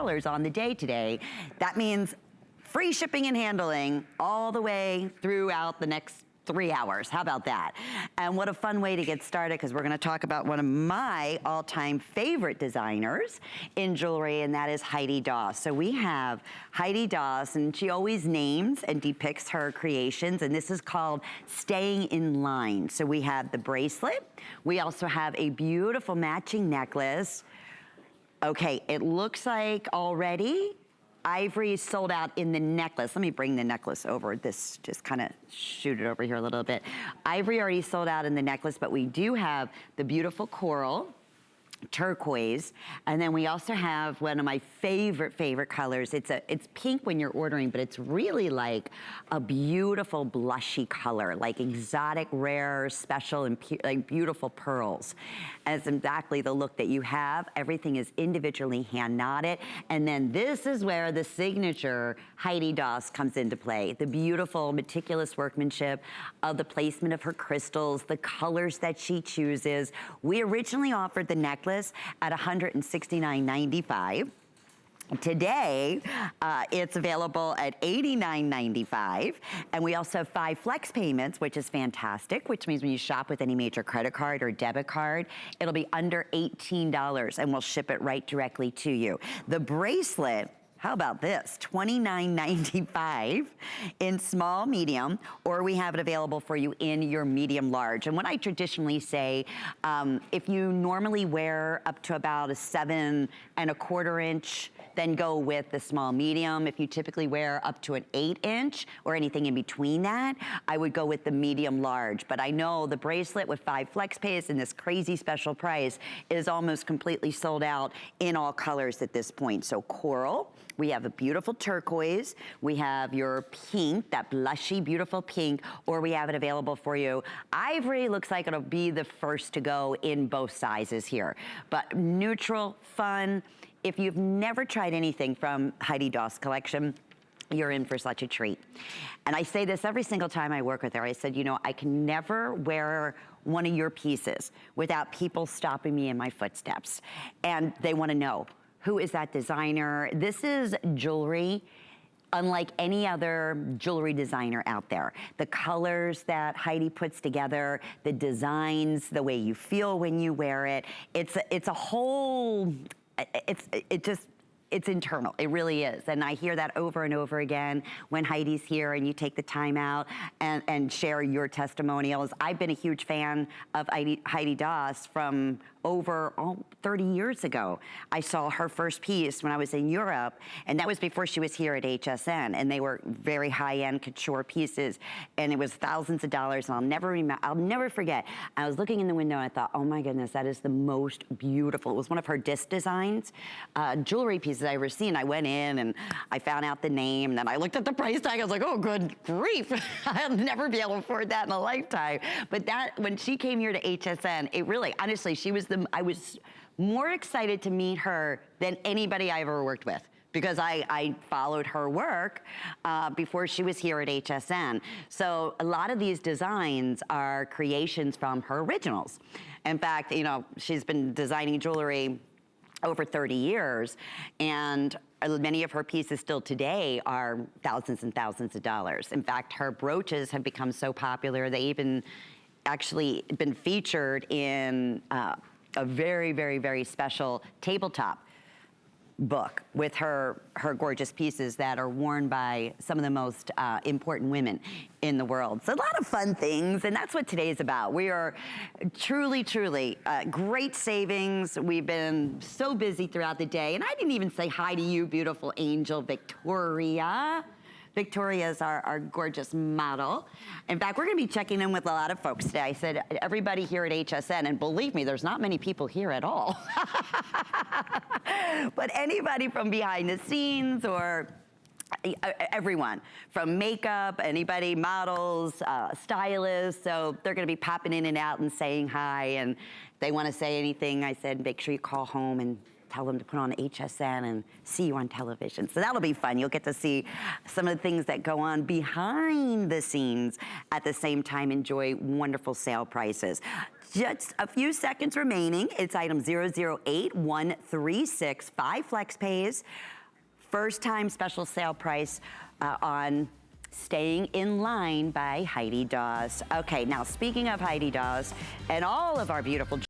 on the day today. That means free shipping and handling all the way throughout the next 3 hours. How about that? And what a fun way to get started, because we're going to talk about one of my all-time favorite designers in jewelry, and that is Heidi Daus. So we have Heidi Daus, and she always names and depicts her creations, and this is called Staying in Line. So we have the bracelet. We also have a beautiful matching necklace. Okay, it looks like already Ivory is sold out in the necklace. Let me bring the necklace over. This, just kind of shoot it over here a little bit. Ivory already sold out in the necklace, but we do have the beautiful coral, turquoise, and then we also have one of my favorite colors. It's pink when you're ordering, but it's really like a beautiful blushy color, like exotic, rare, special, and like beautiful pearls. And it's exactly the look that you have. Everything is individually hand knotted, and then this is where the signature Heidi Daus comes into play. The beautiful, meticulous workmanship of the placement of her crystals, the colors that she chooses. We originally offered the necklace at $169.95. Today, it's available at $89.95, and we also have 5 flex payments, which is fantastic, which means when you shop with any major credit card or debit card, it'll be under $18, and we'll ship it right directly to you. The bracelet, how about this? $29.95 in small, medium, or we have it available for you in your medium large. And what I traditionally say, if you normally wear up to about a 7 1/4 inch, then go with the small medium. If you typically wear up to an 8 inch or anything in between that, I would go with the medium large. But I know the bracelet with 5 flex pays and this crazy special price is almost completely sold out in all colors at this point. So coral, we have a beautiful turquoise, we have your pink, that blushy, beautiful pink, or we have it available for you. Ivory looks like it'll be the first to go in both sizes here. But neutral, fun. If you've never tried anything from Heidi Daus collection, you're in for such a treat. And I say this every single time I work with her. I said, you know, I can never wear one of your pieces without people stopping me in my footsteps. And they want to know, who is that designer? This is jewelry unlike any other jewelry designer out there. The colors that Heidi puts together, the designs, the way you feel when you wear it, it's a whole, it's internal, it really is. And I hear that over and over again when Heidi's here and you take the time out and share your testimonials. I've been a huge fan of Heidi Daus from over 30 years ago. I saw her first piece when I was in Europe, and that was before she was here at HSN, and they were very high-end couture pieces, and it was thousands of dollars, and I'll never forget. I was looking in the window and I thought, oh my goodness, that is the most beautiful. It was one of her disc designs, jewelry pieces I ever seen. I went in and I found out the name, and then I looked at the price tag. I was like, oh, good grief. I'll never be able to afford that in a lifetime. But that, when she came here to HSN, it really, honestly, I was more excited to meet her than anybody I ever worked with, because I followed her work before she was here at HSN. So a lot of these designs are creations from her originals. In fact, you know, she's been designing jewelry over 30 years, and many of her pieces still today are thousands and thousands of dollars. In fact, her brooches have become so popular, they even actually been featured in a very special tabletop book with her gorgeous pieces that are worn by some of the most important women in the world. So a lot of fun things, and that's what today is about. We are truly great savings. We've been so busy throughout the day, and I didn't even say hi to you, beautiful angel Victoria. Victoria is our gorgeous model. In fact, we're gonna be checking in with a lot of folks today. I said, everybody here at HSN, and believe me, there's not many people here at all. But anybody from behind the scenes, or everyone, from makeup, anybody, models, stylists, so they're gonna be popping in and out and saying hi, and if they wanna say anything, I said, make sure you call home and tell them to put on HSN and see you on television. So that'll be fun. You'll get to see some of the things that go on behind the scenes, at the same time enjoy wonderful sale prices. Just a few seconds remaining. It's item 008136, 5 flex pays. First time special sale price on Staying in Line by Heidi Daus. Okay, now speaking of Heidi Daus and all of our beautiful